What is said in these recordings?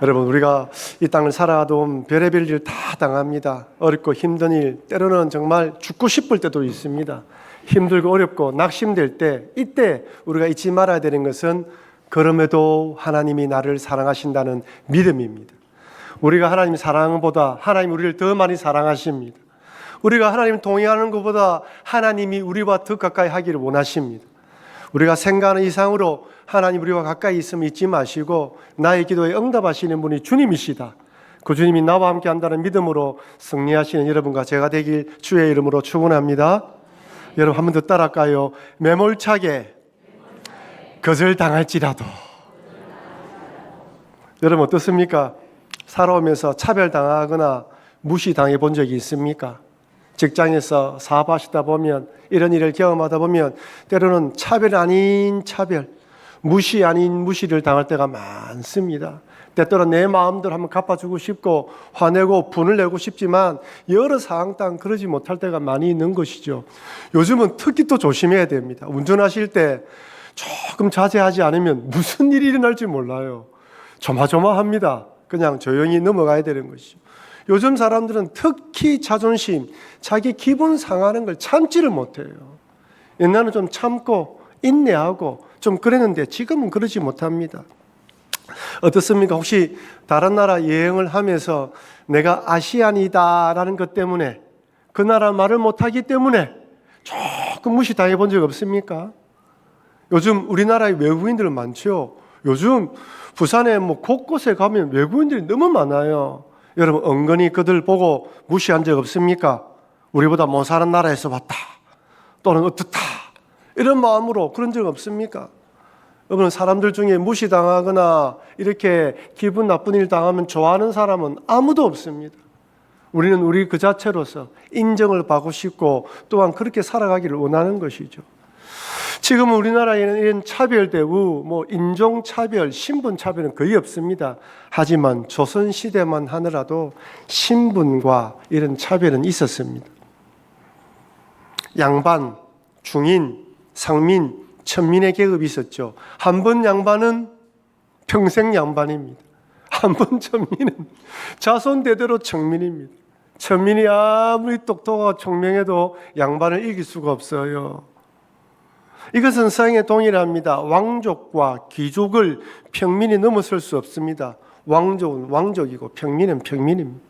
여러분, 우리가 이 땅을 살아도 별의별 일 다 당합니다. 어렵고 힘든 일, 때로는 정말 죽고 싶을 때도 있습니다. 힘들고 어렵고 낙심될 때, 이때 우리가 잊지 말아야 되는 것은 그럼에도 하나님이 나를 사랑하신다는 믿음입니다. 우리가 하나님 사랑보다 하나님 우리를 더 많이 사랑하십니다. 우리가 하나님 동의하는 것보다 하나님이 우리와 더 가까이 하기를 원하십니다. 우리가 생각하는 이상으로 하나님 우리와 가까이 있음을 잊지 마시고 나의 기도에 응답하시는 분이 주님이시다. 그 주님이 나와 함께 한다는 믿음으로 승리하시는 여러분과 제가 되길 주의 이름으로 축원합니다. 여러분, 한 번 더 따라할까요? 매몰차게 거절당할지라도. 여러분, 어떻습니까? 살아오면서 차별당하거나 무시당해 본 적이 있습니까? 직장에서 사업하시다 보면, 이런 일을 경험하다 보면 때로는 차별 아닌 차별, 무시 아닌 무시를 당할 때가 많습니다. 때때로 내 마음대로 한번 갚아주고 싶고 화내고 분을 내고 싶지만 여러 상황 땅 그러지 못할 때가 많이 있는 것이죠. 요즘은 특히 또 조심해야 됩니다. 운전하실 때 조금 자제하지 않으면 무슨 일이 일어날지 몰라요. 조마조마합니다. 그냥 조용히 넘어가야 되는 것이죠. 요즘 사람들은 특히 자존심, 자기 기분 상하는 걸 참지를 못해요. 옛날에는 좀 참고 인내하고 좀 그랬는데 지금은 그러지 못합니다. 어떻습니까? 혹시 다른 나라 여행을 하면서 내가 아시안이다라는 것 때문에, 그 나라 말을 못하기 때문에 조금 무시당해 본 적 없습니까? 요즘 우리나라에 외국인들 많죠. 요즘 부산에 곳곳에 가면 외국인들이 너무 많아요. 여러분, 은근히 그들 보고 무시한 적 없습니까? 우리보다 못 사는 나라에서 왔다, 또는 어떻다, 이런 마음으로 그런 적 없습니까? 여러분, 사람들 중에 무시당하거나 이렇게 기분 나쁜 일 당하면 좋아하는 사람은 아무도 없습니다. 우리는 우리 그 자체로서 인정을 받고 싶고 또한 그렇게 살아가기를 원하는 것이죠. 지금 우리나라에는 이런 차별 대우, 인종차별, 신분차별은 거의 없습니다. 하지만 조선시대만 하더라도 신분과 이런 차별은 있었습니다. 양반, 중인, 상민, 천민의 계급이 있었죠. 한 번 양반은 평생 양반입니다. 한 번 천민은 자손대대로 청민입니다. 천민이 아무리 똑똑하고 총명해도 양반을 이길 수가 없어요. 이것은 서양에 동일합니다. 왕족과 귀족을 평민이 넘어설 수 없습니다. 왕족은 왕족이고 평민은 평민입니다.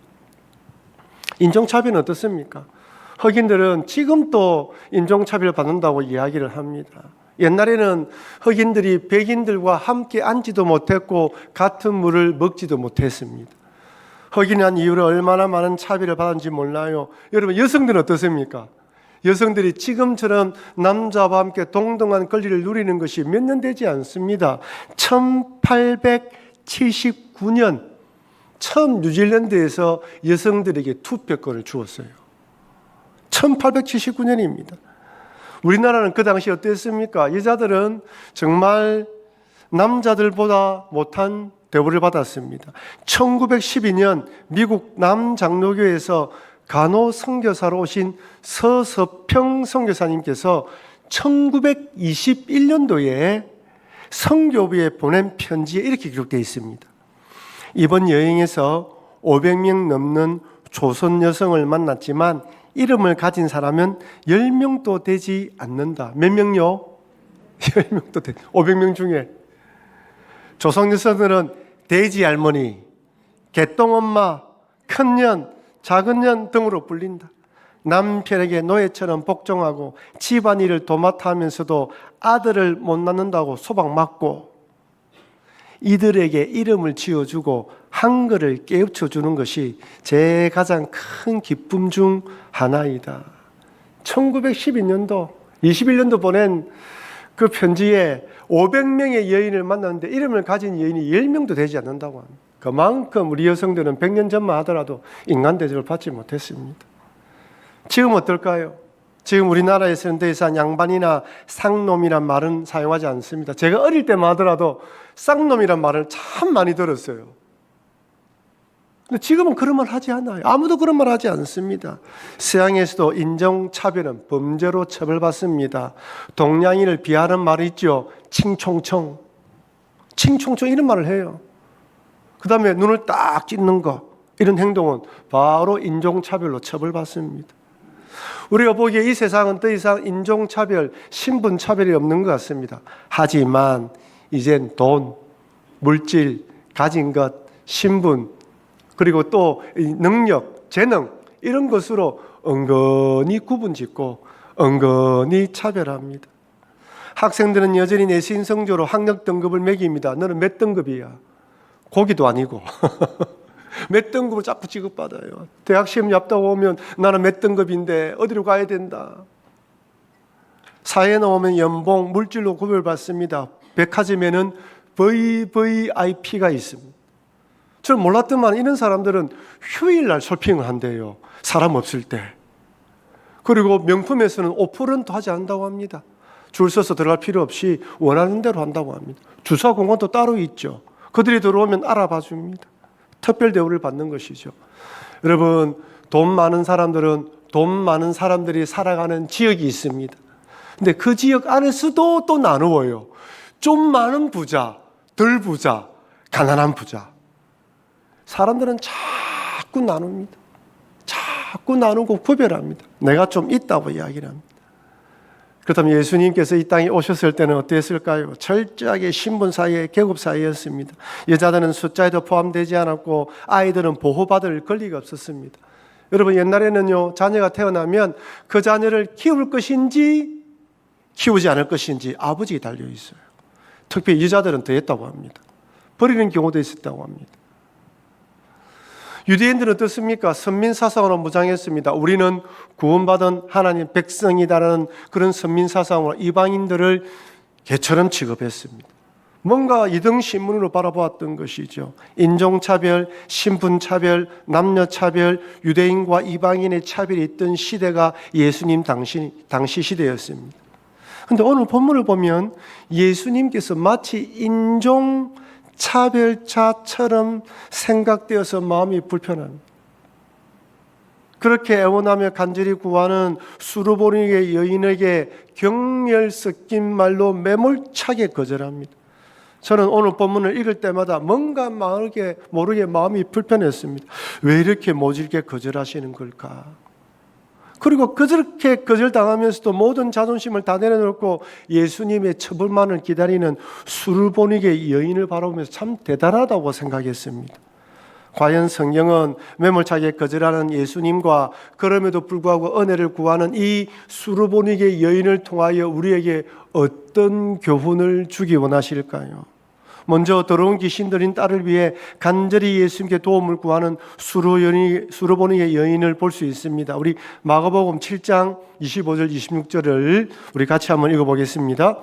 인종차별은 어떻습니까? 흑인들은 지금 또 인종차별 받는다고 이야기를 합니다. 옛날에는 흑인들이 백인들과 함께 앉지도 못했고 같은 물을 먹지도 못했습니다. 흑인한 이유로 얼마나 많은 차별을 받았는지 몰라요. 여러분, 여성들은 어떻습니까? 여성들이 지금처럼 남자와 함께 동등한 권리를 누리는 것이 몇 년 되지 않습니다. 1879년 처음 뉴질랜드에서 여성들에게 투표권을 주었어요. 1879년입니다. 우리나라는 그 당시 어땠습니까? 여자들은 정말 남자들보다 못한 대우를 받았습니다. 1912년 미국 남장로교에서 간호 선교사로 오신 서서평 선교사님께서 1921년도에 선교부에 보낸 편지에 이렇게 기록되어 있습니다. 이번 여행에서 500명 넘는 조선 여성을 만났지만 이름을 가진 사람은 10명도 되지 않는다. 몇 명요? 10명도 되지. 500명 중에 조선 여성들은 돼지 할머니, 개똥엄마, 큰년, 작은년 등으로 불린다. 남편에게 노예처럼 복종하고 집안일을 도맡아 하면서도 아들을 못 낳는다고 소박 맞고, 이들에게 이름을 지어주고 한글을 깨우쳐주는 것이 제 가장 큰 기쁨 중 하나이다. 1912년도, 21년도 보낸 그 편지에 500명의 여인을 만났는데 이름을 가진 여인이 10명도 되지 않는다고 합니다. 그만큼 우리 여성들은 100년 전만 하더라도 인간 대접을 받지 못했습니다. 지금 어떨까요? 지금 우리나라에서는 더 이상 양반이나 쌍놈이란 말은 사용하지 않습니다. 제가 어릴 때만 하더라도 쌍놈이란 말을 참 많이 들었어요. 근데 지금은 그런 말 하지 않아요. 아무도 그런 말 하지 않습니다. 서양에서도 인종차별은 범죄로 처벌받습니다. 동양인을 비하하는 말이 있죠. 칭총총. 칭총총 이런 말을 해요. 그 다음에 눈을 딱 찢는 것, 이런 행동은 바로 인종차별로 처벌받습니다. 우리가 보기에 이 세상은 더 이상 인종차별, 신분차별이 없는 것 같습니다. 하지만 이젠 돈, 물질, 가진 것, 신분, 그리고 또 능력, 재능, 이런 것으로 은근히 구분짓고 은근히 차별합니다. 학생들은 여전히 내신 성적으로 학력 등급을 매깁니다. 너는 몇 등급이야? 고기도 아니고 몇 등급을 자꾸 취급받아요. 대학 시험 앞다고 오면 나는 몇 등급인데 어디로 가야 된다. 사회에 나오면 연봉, 물질로 구별받습니다. 백화점에는 VVIP가 있습니다. 저는 몰랐더만 이런 사람들은 휴일날 쇼핑을 한대요. 사람 없을 때. 그리고 명품에서는 5%도 하지 않는다고 합니다. 줄 서서 들어갈 필요 없이 원하는 대로 한다고 합니다. 주사 공간도 따로 있죠. 그들이 들어오면 알아봐 줍니다. 특별 대우를 받는 것이죠. 여러분, 돈 많은 사람들은 돈 많은 사람들이 살아가는 지역이 있습니다. 근데 그 지역 안에서도 또 나누어요. 좀 많은 부자, 덜 부자, 가난한 부자. 사람들은 자꾸 나눕니다. 자꾸 나누고 구별합니다. 내가 좀 있다고 이야기를 합니다. 그렇다면 예수님께서 이 땅에 오셨을 때는 어땠을까요? 철저하게 신분 사이에 계급 사이였습니다. 여자들은 숫자에도 포함되지 않았고 아이들은 보호받을 권리가 없었습니다. 여러분, 옛날에는요, 자녀가 태어나면 그 자녀를 키울 것인지 키우지 않을 것인지 아버지에 달려 있어요. 특히 여자들은 더 했다고 합니다. 버리는 경우도 있었다고 합니다. 유대인들은 어떻습니까? 선민사상으로 무장했습니다. 우리는 구원받은 하나님 백성이다라는 그런 선민사상으로 이방인들을 개처럼 취급했습니다. 뭔가 이등신문으로 바라보았던 것이죠. 인종차별, 신분차별, 남녀차별, 유대인과 이방인의 차별이 있던 시대가 예수님 당시 시대였습니다. 그런데 오늘 본문을 보면 예수님께서 마치 인종차별자처럼 생각되어서 마음이 불편합니다. 그렇게 애원하며 간절히 구하는 수르보니게 여인에게 경멸 섞인 말로 매몰차게 거절합니다. 저는 오늘 본문을 읽을 때마다 뭔가 모르게 마음이 불편했습니다. 왜 이렇게 모질게 거절하시는 걸까? 그리고 그렇게 거절당하면서도 모든 자존심을 다 내려놓고 예수님의 처벌만을 기다리는 수르보니게 여인을 바라보면서 참 대단하다고 생각했습니다. 과연 성경은 매몰차게 거절하는 예수님과 그럼에도 불구하고 은혜를 구하는 이 수르보니게 여인을 통하여 우리에게 어떤 교훈을 주기 원하실까요? 먼저 더러운 귀신 들인 딸을 위해 간절히 예수님께 도움을 구하는 수르보니게 여인을 볼 수 있습니다. 우리 마가복음 7장 25절 26절을 우리 같이 한번 읽어보겠습니다.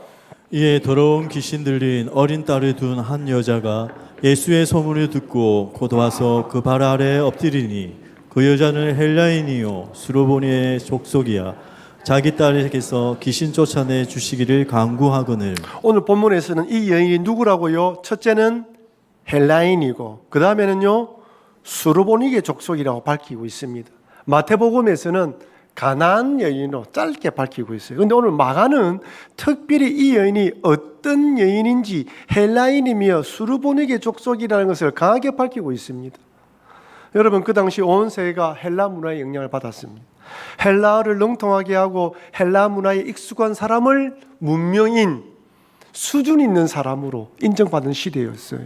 이에 더러운 귀신 들린 어린 딸을 둔 한 여자가 예수의 소문을 듣고 곧 와서 그 발 아래에 엎드리니 그 여자는 헬라인이요 수르보니의 족속이야. 자기 딸에게서 귀신 쫓아내 주시기를 간구하거늘. 오늘 본문에서는 이 여인이 누구라고요? 첫째는 헬라인이고 그 다음에는요 수르보니게 족속이라고 밝히고 있습니다. 마태복음에서는 가나안 여인으로 짧게 밝히고 있어요. 그런데 오늘 마가는 특별히 이 여인이 어떤 여인인지 헬라인이며 수르보니게 족속이라는 것을 강하게 밝히고 있습니다. 여러분, 그 당시 온 세계가 헬라 문화의 영향을 받았습니다. 헬라어를 능통하게 하고 헬라 문화에 익숙한 사람을 문명인, 수준 있는 사람으로 인정받은 시대였어요.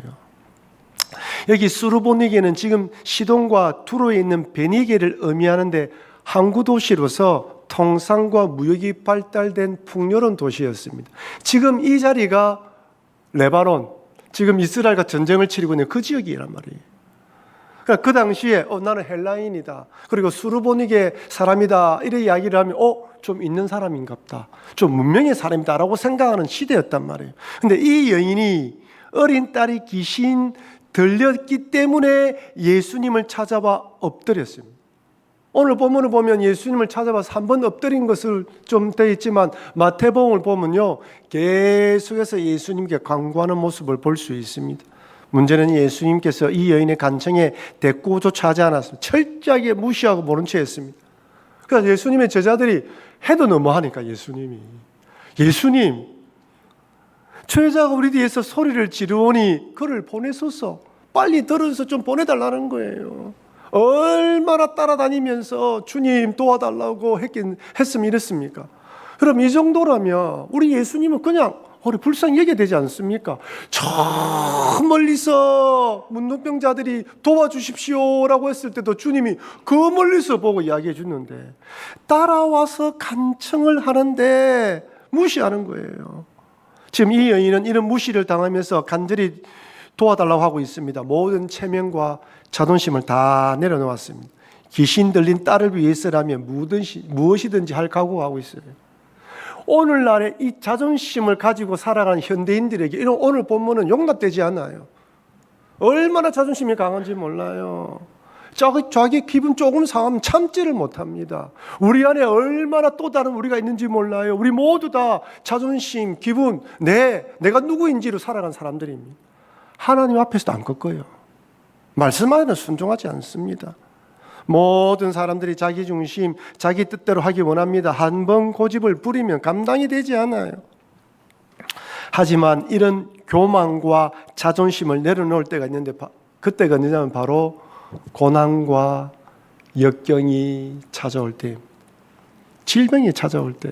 여기 수르보니게는 지금 시돈과 두로에 있는 베니게를 의미하는데 항구 도시로서 통상과 무역이 발달된 풍요로운 도시였습니다. 지금 이 자리가 레바논, 지금 이스라엘과 전쟁을 치르고 있는 그 지역이란 말이에요. 그러니까 그 당시에 나는 헬라인이다, 그리고 수르보니게 사람이다 이렇게 이야기를 하면 좀 있는 사람인갑다, 좀 문명의 사람이다 라고 생각하는 시대였단 말이에요. 근데 이 여인이 어린 딸이 귀신 들렸기 때문에 예수님을 찾아와 엎드렸습니다. 오늘 본문을 보면 예수님을 찾아와서 한 번 엎드린 것을 좀 되어 있지만 마태복음을 보면요 계속해서 예수님께 간구하는 모습을 볼 수 있습니다. 문제는 예수님께서 이 여인의 간청에 대꾸조차 하지 않았습니다. 철저하게 무시하고 모른 채 했습니다. 그러니까 예수님의 제자들이 해도 너무하니까 예수님 저 여자가 우리 뒤에서 소리를 지르오니 그를 보내소서, 빨리 들어서 좀 보내달라는 거예요. 얼마나 따라다니면서 주님 도와달라고 했으면 이랬습니까? 그럼 이 정도라면 우리 예수님은 그냥 우리 불쌍히 여겨야 되지 않습니까? 저 멀리서 문둥병자들이 도와주십시오라고 했을 때도 주님이 그 멀리서 보고 이야기해 주는데 따라와서 간청을 하는데 무시하는 거예요. 지금 이 여인은 이런 무시를 당하면서 간절히 도와달라고 하고 있습니다. 모든 체면과 자존심을 다 내려놓았습니다. 귀신 들린 딸을 위해서라면 무엇이든지 할 각오하고 있어요. 오늘날에 이 자존심을 가지고 살아가는 현대인들에게 이런 오늘 본문은 용납되지 않아요. 얼마나 자존심이 강한지 몰라요. 자기 기분 조금 상하면 참지를 못합니다. 우리 안에 얼마나 또 다른 우리가 있는지 몰라요. 우리 모두 다 자존심, 기분, 내가 누구인지로 살아간 사람들입니다. 하나님 앞에서도 안 꺾어요. 말씀 안에는 순종하지 않습니다. 모든 사람들이 자기 중심, 자기 뜻대로 하기 원합니다. 한 번 고집을 부리면 감당이 되지 않아요. 하지만 이런 교만과 자존심을 내려놓을 때가 있는데 그때가 언제냐면 바로 고난과 역경이 찾아올 때, 질병이 찾아올 때,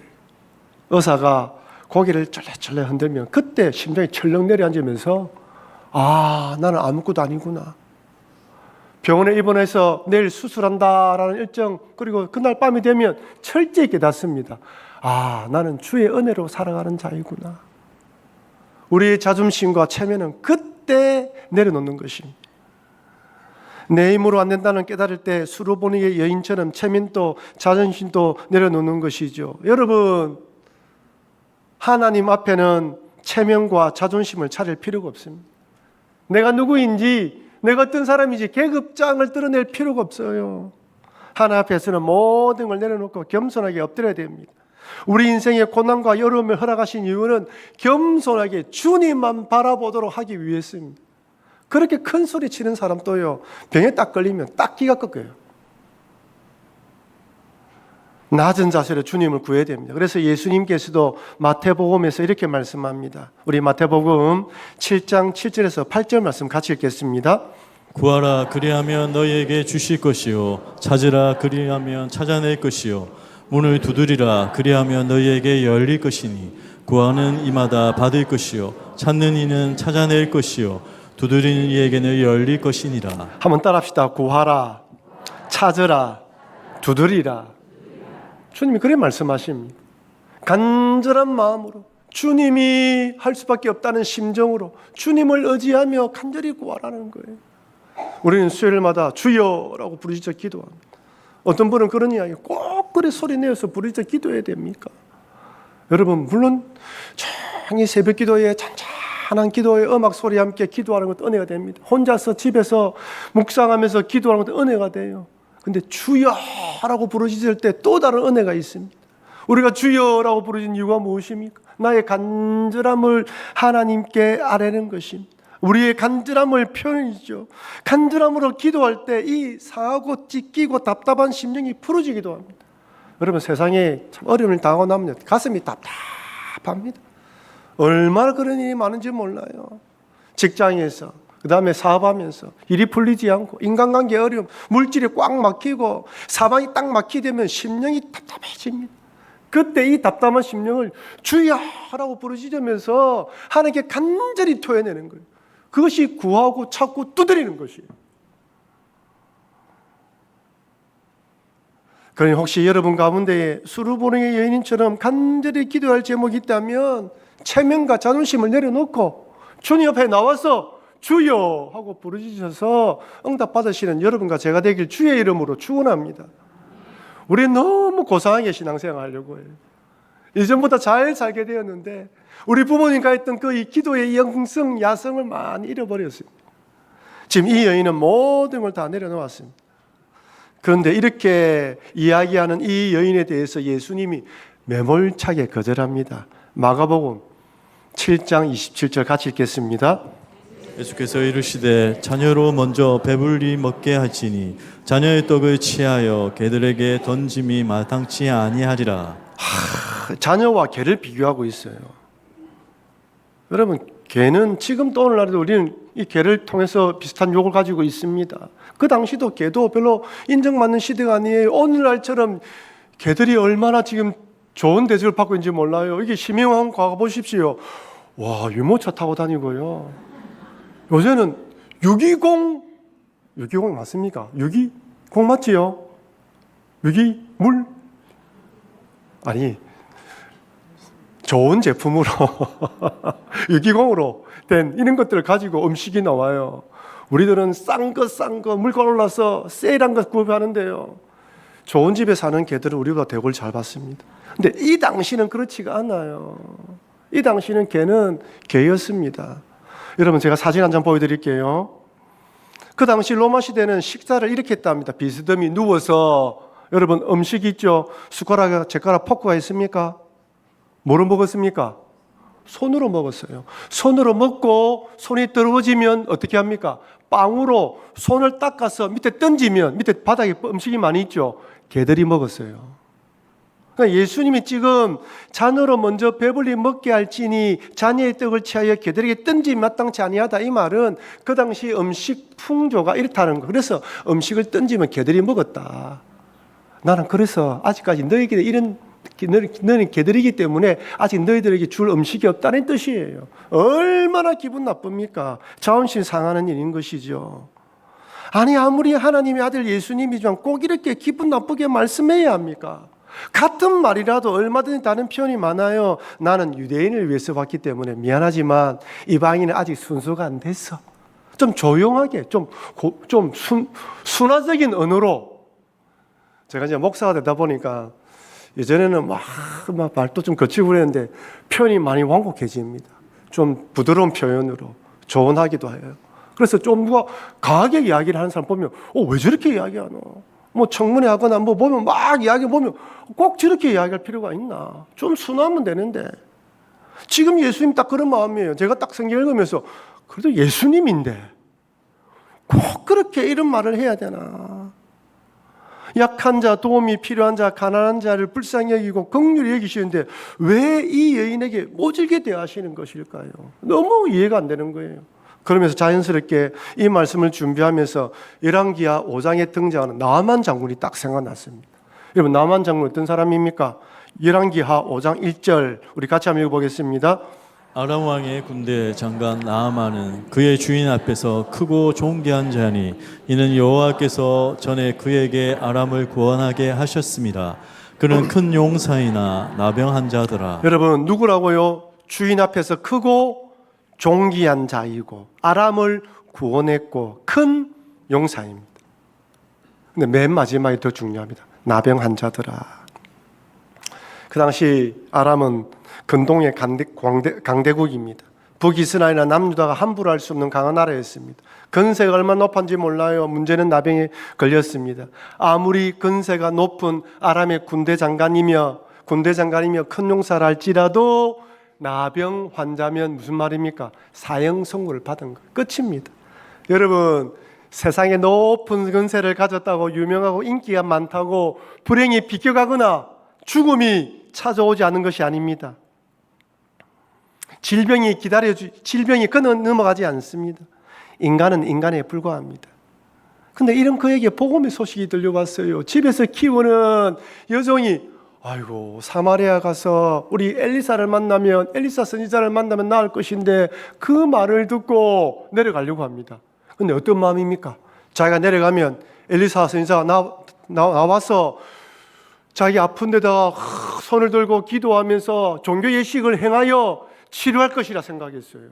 의사가 고개를 쫄래쫄래 흔들면 그때 심장이 철렁 내려앉으면서 나는 아무것도 아니구나. 병원에 입원해서 내일 수술한다라는 일정, 그리고 그날 밤이 되면 철저히 깨닫습니다. 나는 주의 은혜로 살아가는 자이구나. 우리의 자존심과 체면은 그때 내려놓는 것입니다. 내 힘으로 안 된다는 깨달을 때 수로보니의 여인처럼 체면도 자존심도 내려놓는 것이죠. 여러분, 하나님 앞에는 체면과 자존심을 차릴 필요가 없습니다. 내가 누구인지, 내가 어떤 사람인지 계급장을 드러낼 필요가 없어요. 하나님 앞에서는 모든 걸 내려놓고 겸손하게 엎드려야 됩니다. 우리 인생의 고난과 어려움을 허락하신 이유는 겸손하게 주님만 바라보도록 하기 위해서입니다. 그렇게 큰 소리 치는 사람 또요, 병에 딱 걸리면 딱 기가 꺾여요. 낮은 자세로 주님을 구해야 됩니다. 그래서 예수님께서도 마태복음에서 이렇게 말씀합니다. 우리 마태복음 7장 7절에서 8절 말씀 같이 읽겠습니다. 구하라 그리하면 너희에게 주실 것이요 찾으라 그리하면 찾아낼 것이요 문을 두드리라 그리하면 너희에게 열릴 것이니 구하는 이마다 받을 것이요 찾는 이는 찾아낼 것이요 두드리는 이에게는 열릴 것이니라. 한번 따라합시다. 구하라, 찾으라, 두드리라. 주님이 그렇게 말씀하십니다. 간절한 마음으로 주님이 할 수밖에 없다는 심정으로 주님을 의지하며 간절히 구하라는 거예요. 우리는 수요일마다 주여라고 부르짖어 기도합니다. 어떤 분은 그런 이야기, 꼭 그래 소리 내어서 부르짖어 기도해야 됩니까? 여러분, 물론 조용히 새벽 기도에 잔잔한 기도의 음악 소리와 함께 기도하는 것도 은혜가 됩니다. 혼자서 집에서 묵상하면서 기도하는 것도 은혜가 돼요. 근데 주여라고 부르짖을 때 또 다른 은혜가 있습니다. 우리가 주여라고 부르짖는 이유가 무엇입니까? 나의 간절함을 하나님께 아뢰는 것입니다. 우리의 간절함을 표현이죠. 간절함으로 기도할 때 이 상하고 찢기고 답답한 심령이 풀어지기도 합니다. 여러분, 세상에 참 어려움을 당하고 나면 가슴이 답답합니다. 얼마나 그런 일이 많은지 몰라요. 직장에서, 그 다음에 사업하면서 일이 풀리지 않고 인간관계 어려움, 물질이 꽉 막히고 사방이 딱 막히되면 심령이 답답해집니다. 그때 이 답답한 심령을 주여라고 부르짖으면서 하나님께 간절히 토해내는 거예요. 그것이 구하고 찾고 두드리는 것이에요. 그러니 혹시 여러분 가운데 수르보니의 여인처럼 간절히 기도할 제목이 있다면 체면과 자존심을 내려놓고 주님 옆에 나와서 주여 하고 부르짖어서 응답 받으시는 여러분과 제가 되길 주의 이름으로 축원합니다. 우리 너무 고상하게 신앙생활 하려고 해요. 이전보다 잘 살게 되었는데 우리 부모님과 했던 그 이 기도의 영성, 야성을 많이 잃어버렸습니다. 지금 이 여인은 모든 걸 다 내려놓았습니다. 그런데 이렇게 이야기하는 이 여인에 대해서 예수님이 매몰차게 거절합니다. 마가복음 7장 27절 같이 읽겠습니다. 예수께서 이르시되 자녀로 먼저 배불리 먹게 할지니 자녀의 떡을 취하여 개들에게 던짐이 마땅치 아니하리라. 자녀와 개를 비교하고 있어요. 여러분, 개는 지금도 오늘날에도 우리는 이 개를 통해서 비슷한 욕을 가지고 있습니다. 그 당시도 개도 별로 인정받는 시대가 아니에요. 오늘날처럼 개들이 얼마나 지금 좋은 대접을 받고 있는지 몰라요. 이게 심해왕 가보십시오. 와, 유모차 타고 다니고요. 요새는 620 맞습니까? 620 맞지요? 620 물? 아니, 좋은 제품으로 620으로 된 이런 것들을 가지고 음식이 나와요. 우리들은 싼 거 물건 올라서 세일한 것 구입하는데요. 좋은 집에 사는 개들은 우리보다 대우를 잘 받습니다. 근데 이 당시는 그렇지가 않아요. 이 당시는 개는 개였습니다. 여러분, 제가 사진 한 장 보여드릴게요. 그 당시 로마 시대는 식사를 이렇게 했답니다. 비스듬히 누워서, 여러분 음식 있죠? 숟가락, 젓가락, 포크가 있습니까? 뭐로 먹었습니까? 손으로 먹었어요. 손으로 먹고 손이 더러워지면 어떻게 합니까? 빵으로 손을 닦아서 밑에 던지면, 밑에 바닥에 음식이 많이 있죠? 개들이 먹었어요. 그러니까 예수님이 지금 잔으로 먼저 배불리 먹게 할지니 자녀의 떡을 취하여 개들에게 던짐이 마땅치 아니하다, 이 말은 그 당시 음식 풍조가 이렇다는 거. 그래서 음식을 던지면 개들이 먹었다. 나는 그래서 아직까지 너희에게 너희는 개들이기 때문에 아직 너희들에게 줄 음식이 없다는 뜻이에요. 얼마나 기분 나쁩니까? 자존심 상하는 일인 것이죠. 아니, 아무리 하나님의 아들 예수님이지만 꼭 이렇게 기분 나쁘게 말씀해야 합니까? 같은 말이라도 얼마든지 다른 표현이 많아요. 나는 유대인을 위해서 왔기 때문에 미안하지만 이방인은 아직 순서가 안 됐어. 좀 조용하게, 좀 순화적인 언어로. 제가 이제 목사가 되다 보니까 예전에는 막 말도 좀 거치고 그랬는데 표현이 많이 완곡해집니다. 좀 부드러운 표현으로 조언하기도 해요. 그래서 좀 누가 강하게 이야기를 하는 사람 보면 왜 저렇게 이야기하노? 뭐 청문회 하거나 뭐 보면 막 이야기 보면 꼭 저렇게 이야기할 필요가 있나? 좀 순화하면 되는데. 지금 예수님 딱 그런 마음이에요. 제가 딱 성경 읽으면서 그래도 예수님인데 꼭 그렇게 이런 말을 해야 되나? 약한 자, 도움이 필요한 자, 가난한 자를 불쌍히 여기고 긍휼히 여기시는데 왜 이 여인에게 모질게 대하시는 것일까요? 너무 이해가 안 되는 거예요. 그러면서 자연스럽게 이 말씀을 준비하면서 열왕기하 5장에 등장하는 나아만 장군이 딱 생각났습니다. 여러분, 나아만 장군 어떤 사람입니까? 열왕기하 5장 1절 우리 같이 한번 읽어보겠습니다. 아람 왕의 군대 장관 나아만은 그의 주인 앞에서 크고 존귀한 자니 이는 여호와께서 전에 그에게 아람을 구원하게 하셨습니다. 그는 큰 용사이나 나병한 자더라. 여러분, 누구라고요? 주인 앞에서 크고 존귀한 자이고 아람을 구원했고 큰 용사입니다. 근데 맨 마지막이 더 중요합니다. 나병한 자더라. 그 당시 아람은 근동의 강대국입니다. 북이스라엘이나 남유다가 함부로 할 수 없는 강한 나라였습니다. 건세가 얼마나 높은지 몰라요. 문제는 나병에 걸렸습니다. 아무리 건세가 높은 아람의 군대 장관이며 큰 용사라 할지라도 나병 환자면 무슨 말입니까? 사형 선고를 받은 것 끝입니다. 여러분, 세상에 높은 건세를 가졌다고 유명하고 인기가 많다고 불행이 비껴가거나 죽음이 찾아오지 않은 것이 아닙니다. 질병이 끊어 넘어가지 않습니다. 인간은 인간에 불과합니다. 근데 이런 그에게 복음의 소식이 들려왔어요. 집에서 키우는 여종이 아이고, 사마리아 가서 우리 엘리사 선지자를 만나면 나을 것인데 그 말을 듣고 내려가려고 합니다. 근데 어떤 마음입니까? 자기가 내려가면 엘리사 선지자가 나와서 자기 아픈 데다가 손을 들고 기도하면서 종교 예식을 행하여 치료할 것이라 생각했어요.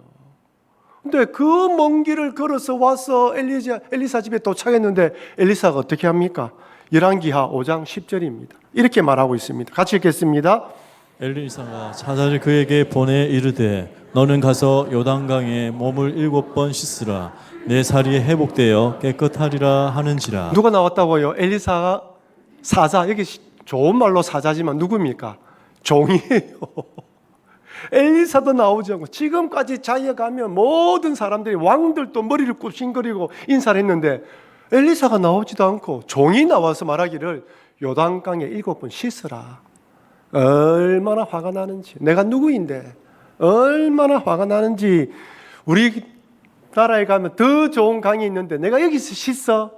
근데 그 먼 길을 걸어서 와서 엘리사 집에 도착했는데 엘리사가 어떻게 합니까? 열왕기하 5장 10절입니다. 이렇게 말하고 있습니다. 같이 읽겠습니다. 엘리사가 사자를 그에게 보내 이르되 너는 가서 요단강에 몸을 7번 씻으라. 내 살이 회복되어 깨끗하리라 하는지라. 누가 나왔다고요? 엘리사가 사자, 여기 좋은 말로 사자지만 누굽니까? 종이에요. 엘리사도 나오지 않고 지금까지 자기가 가면 모든 사람들이 왕들도 머리를 굽신거리고 인사를 했는데 엘리사가 나오지도 않고 종이 나와서 말하기를 요단강에 7번 씻으라. 얼마나 화가 나는지, 내가 누구인데 얼마나 화가 나는지 우리 나라에 가면 더 좋은 강이 있는데 내가 여기서 씻어?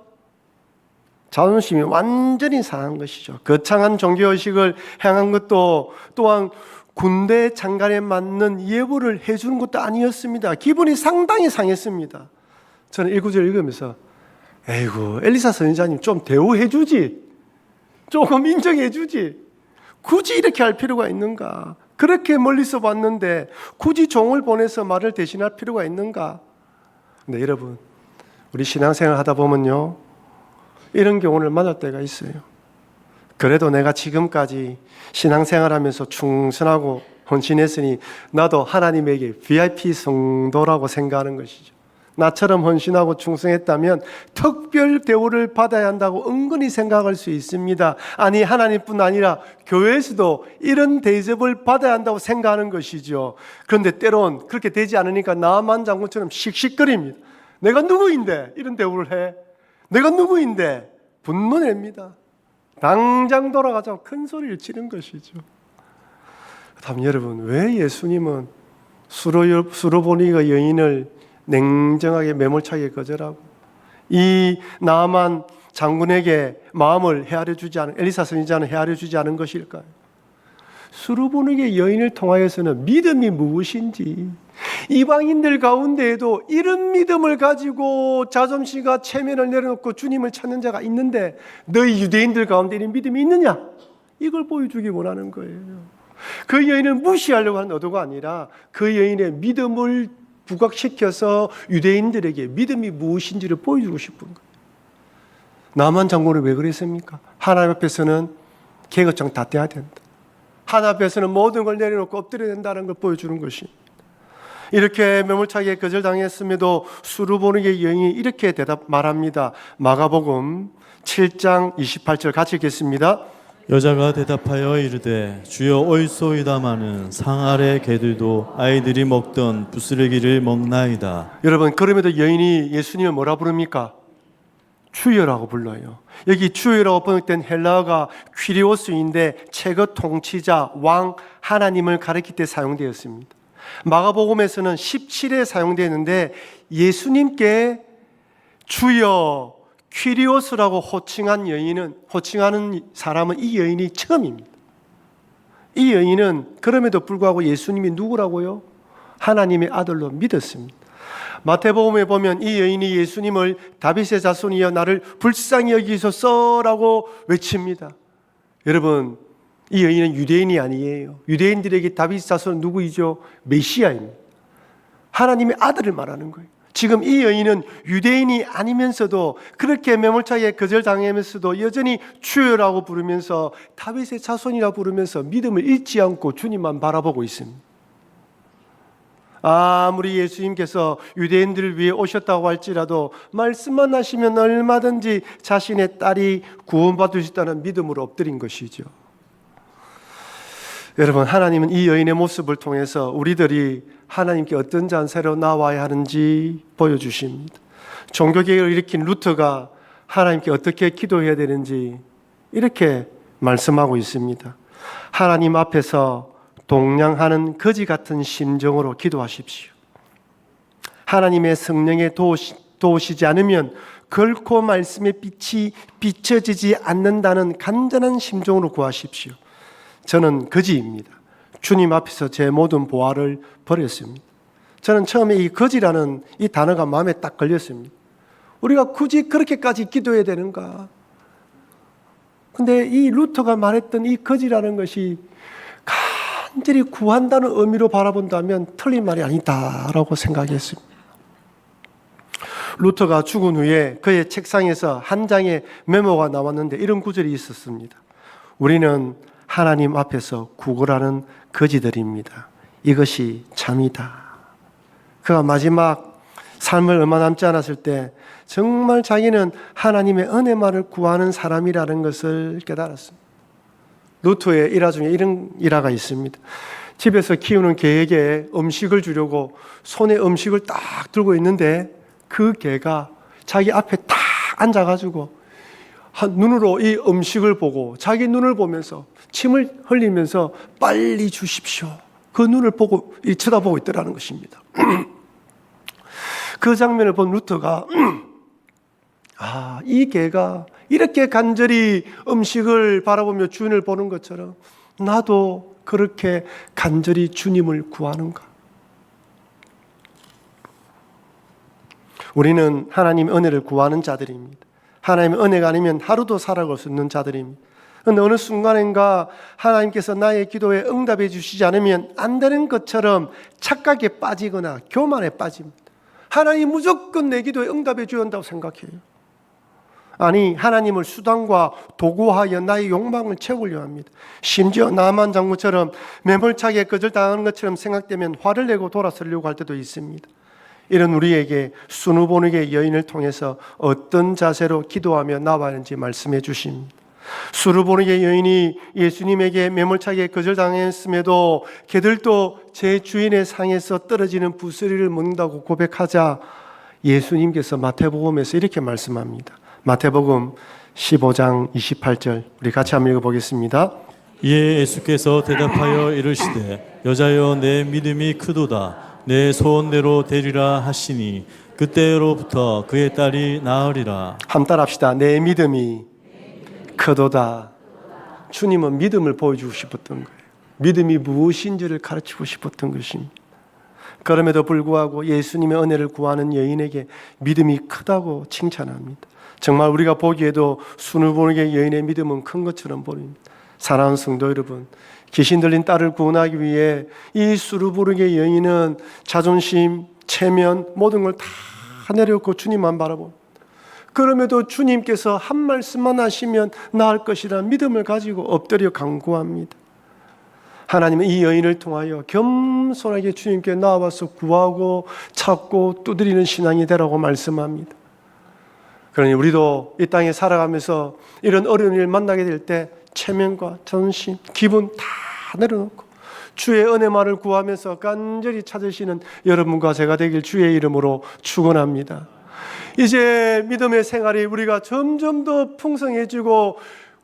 자존심이 완전히 상한 것이죠. 거창한 종교의식을 행한 것도 또한 군대 장관에 맞는 예보를 해주는 것도 아니었습니다. 기분이 상당히 상했습니다. 저는 이 구절 읽으면서 에이구, 엘리사 선지자님 좀 대우해 주지, 조금 인정해 주지, 굳이 이렇게 할 필요가 있는가? 그렇게 멀리서 왔는데 굳이 종을 보내서 말을 대신할 필요가 있는가? 근데 여러분, 우리 신앙생활 하다 보면요, 이런 경우를 만날 때가 있어요. 그래도 내가 지금까지 신앙생활하면서 충성하고 헌신했으니 나도 하나님에게 VIP 성도라고 생각하는 것이죠. 나처럼 헌신하고 충성했다면 특별 대우를 받아야 한다고 은근히 생각할 수 있습니다. 아니, 하나님뿐 아니라 교회에서도 이런 대접을 받아야 한다고 생각하는 것이죠. 그런데 때론 그렇게 되지 않으니까 나만 장군처럼 씩씩거립니다. 내가 누구인데 이런 대우를 해? 내가 누구인데? 분노냅니다. 당장 돌아가자고 큰 소리를 치는 것이죠. 다음 여러분, 왜 예수님은 수로보니가 여인을 냉정하게 매몰차게 거절하고 이 나만 장군에게 마음을 헤아려주지 않은, 엘리사 선지자는 헤아려주지 않은 것일까요? 수로보니게 여인을 통하여서는 믿음이 무엇인지, 이방인들 가운데에도 이런 믿음을 가지고 자존심과 체면을 내려놓고 주님을 찾는 자가 있는데 너희 유대인들 가운데 이런 믿음이 있느냐? 이걸 보여주기 원하는 거예요. 그 여인을 무시하려고 하는 의도가 아니라 그 여인의 믿음을 부각시켜서 유대인들에게 믿음이 무엇인지를 보여주고 싶은 거예요. 나만 장군을 왜 그랬습니까? 하나님 앞에서는 개거장 다 떼야 된다. 하나님 앞에서는 모든 걸 내려놓고 엎드려야 된다는 걸 보여주는 것입니다. 이렇게 매몰차게 거절당했음에도 수르보니게 여인이 이렇게 말합니다. 마가복음 7장 28절 같이 읽겠습니다. 여자가 대답하여 이르되 주여 옳소이다마는 상 아래 개들도 아이들이 먹던 부스러기를 먹나이다. 여러분, 그럼에도 여인이 예수님을 뭐라 부릅니까? 주여라고 불러요. 여기 주여라고 번역된 헬라어가 퀴리오스인데 최고 통치자, 왕, 하나님을 가리킬 때 사용되었습니다. 마가복음에서는 17회 사용되는데 예수님께 주여 퀴리오스라고 호칭하는 사람은 이 여인이 처음입니다. 이 여인은 그럼에도 불구하고 예수님이 누구라고요? 하나님의 아들로 믿었습니다. 마태복음에 보면 이 여인이 예수님을 다윗의 자손이여 나를 불쌍히 여기소서라고 외칩니다. 여러분, 이 여인은 유대인이 아니에요. 유대인들에게 다윗 자손은 누구이죠? 메시아입니다. 하나님의 아들을 말하는 거예요. 지금 이 여인은 유대인이 아니면서도 그렇게 매몰차게 거절당하면서도 여전히 주여라고 부르면서 다윗의 자손이라 부르면서 믿음을 잃지 않고 주님만 바라보고 있습니다. 아무리 예수님께서 유대인들을 위해 오셨다고 할지라도 말씀만 하시면 얼마든지 자신의 딸이 구원받을 수 있다는 믿음으로 엎드린 것이죠. 여러분, 하나님은 이 여인의 모습을 통해서 우리들이 하나님께 어떤 자세로 나와야 하는지 보여주십니다. 종교개혁을 일으킨 루터가 하나님께 어떻게 기도해야 되는지 이렇게 말씀하고 있습니다. 하나님 앞에서 동냥하는 거지 같은 심정으로 기도하십시오. 하나님의 성령에 도우시지 않으면 결코 말씀의 빛이 비춰지지 않는다는 간절한 심정으로 구하십시오. 저는 거지입니다. 주님 앞에서 제 모든 보화를 버렸습니다. 저는 처음에 이 거지라는 이 단어가 마음에 딱 걸렸습니다. 우리가 굳이 그렇게까지 기도해야 되는가? 근데 이 루터가 말했던 이 거지라는 것이 간절히 구한다는 의미로 바라본다면 틀린 말이 아니다라고 생각했습니다. 루터가 죽은 후에 그의 책상에서 한 장의 메모가 나왔는데 이런 구절이 있었습니다. 우리는 하나님 앞에서 구걸하는 거지들입니다. 이것이 참이다. 그가 마지막 삶을 얼마 남지 않았을 때 정말 자기는 하나님의 은혜만을 구하는 사람이라는 것을 깨달았습니다. 루터의 일화 중에 이런 일화가 있습니다. 집에서 키우는 개에게 음식을 주려고 손에 음식을 딱 들고 있는데 그 개가 자기 앞에 딱 앉아가지고 눈으로 이 음식을 보고 자기 눈을 보면서 침을 흘리면서 빨리 주십시오. 그 눈을 보고 쳐다보고 있더라는 것입니다. 그 장면을 본 루터가 이 개가 이렇게 간절히 음식을 바라보며 주인을 보는 것처럼 나도 그렇게 간절히 주님을 구하는가? 우리는 하나님의 은혜를 구하는 자들입니다. 하나님의 은혜가 아니면 하루도 살아갈 수 없는 자들입니다. 그런데 어느 순간인가 하나님께서 나의 기도에 응답해 주시지 않으면 안 되는 것처럼 착각에 빠지거나 교만에 빠집니다. 하나님 무조건 내 기도에 응답해 줘야 한다고 생각해요. 아니, 하나님을 수단과 도구하여 나의 욕망을 채우려 합니다. 심지어 나만 장군처럼 매몰차게 거절당하는 것처럼 생각되면 화를 내고 돌아서려고 할 때도 있습니다. 이런 우리에게 수누보누게 여인을 통해서 어떤 자세로 기도하며 나와야 하는지 말씀해 주십니다. 수르보누게 여인이 예수님에게 매몰차게 거절당했음에도 걔들도 제 주인의 상에서 떨어지는 부스리를 먹는다고 고백하자 예수님께서 마태복음에서 이렇게 말씀합니다. 마태복음 15장 28절 우리 같이 한번 읽어보겠습니다. 이에 예수께서 대답하여 이르시되 여자여 내 믿음이 크도다 내 소원대로 되리라 하시니 그때로부터 그의 딸이 나으리라. 한번 따라합시다. 내 믿음이 크도다. 주님은 믿음을 보여주고 싶었던 거예요. 믿음이 무엇인지를 가르치고 싶었던 것입니다. 그럼에도 불구하고 예수님의 은혜를 구하는 여인에게 믿음이 크다고 칭찬합니다. 정말 우리가 보기에도 수누보누게 여인의 믿음은 큰 것처럼 보입니다. 사랑하는 성도 여러분, 귀신 들린 딸을 구원하기 위해 이 수르보누게 여인은 자존심, 체면 모든 걸 다 내려놓고 주님만 바라봅니다. 그럼에도 주님께서 한 말씀만 하시면 나을 것이라는 믿음을 가지고 엎드려 간구합니다. 하나님은 이 여인을 통하여 겸손하게 주님께 나와서 구하고 찾고 두드리는 신앙이 되라고 말씀합니다. 그러니 우리도 이 땅에 살아가면서 이런 어려운 일을 만나게 될 때 체면과 자존심, 기분 다 내려놓고 주의 은혜만을 구하면서 간절히 찾으시는 여러분과 제가 되길 주의 이름으로 축원합니다. 이제 믿음의 생활이 우리가 점점 더 풍성해지고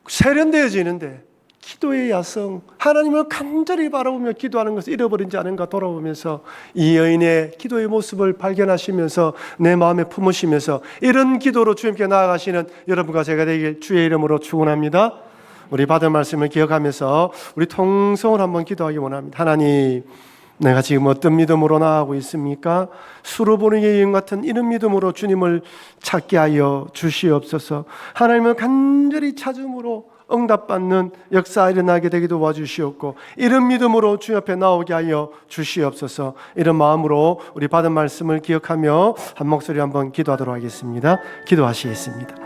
세련되어지는데 기도의 야성, 하나님을 간절히 바라보며 기도하는 것을 잃어버린지 않은가 돌아보면서 이 여인의 기도의 모습을 발견하시면서 내 마음에 품으시면서 이런 기도로 주님께 나아가시는 여러분과 제가 되길 주의 이름으로 축원합니다. 우리 받은 말씀을 기억하면서 우리 통성을 한번 기도하기 원합니다. 하나님, 내가 지금 어떤 믿음으로 나아가고 있습니까? 수르보누게 여인 같은 이런 믿음으로 주님을 찾게 하여 주시옵소서. 하나님을 간절히 찾음으로 응답받는 역사 일어나게 되게 도와주시옵고 이런 믿음으로 주님 앞에 나오게 하여 주시옵소서. 이런 마음으로 우리 받은 말씀을 기억하며 한 목소리 한번 기도하도록 하겠습니다. 기도하시겠습니다.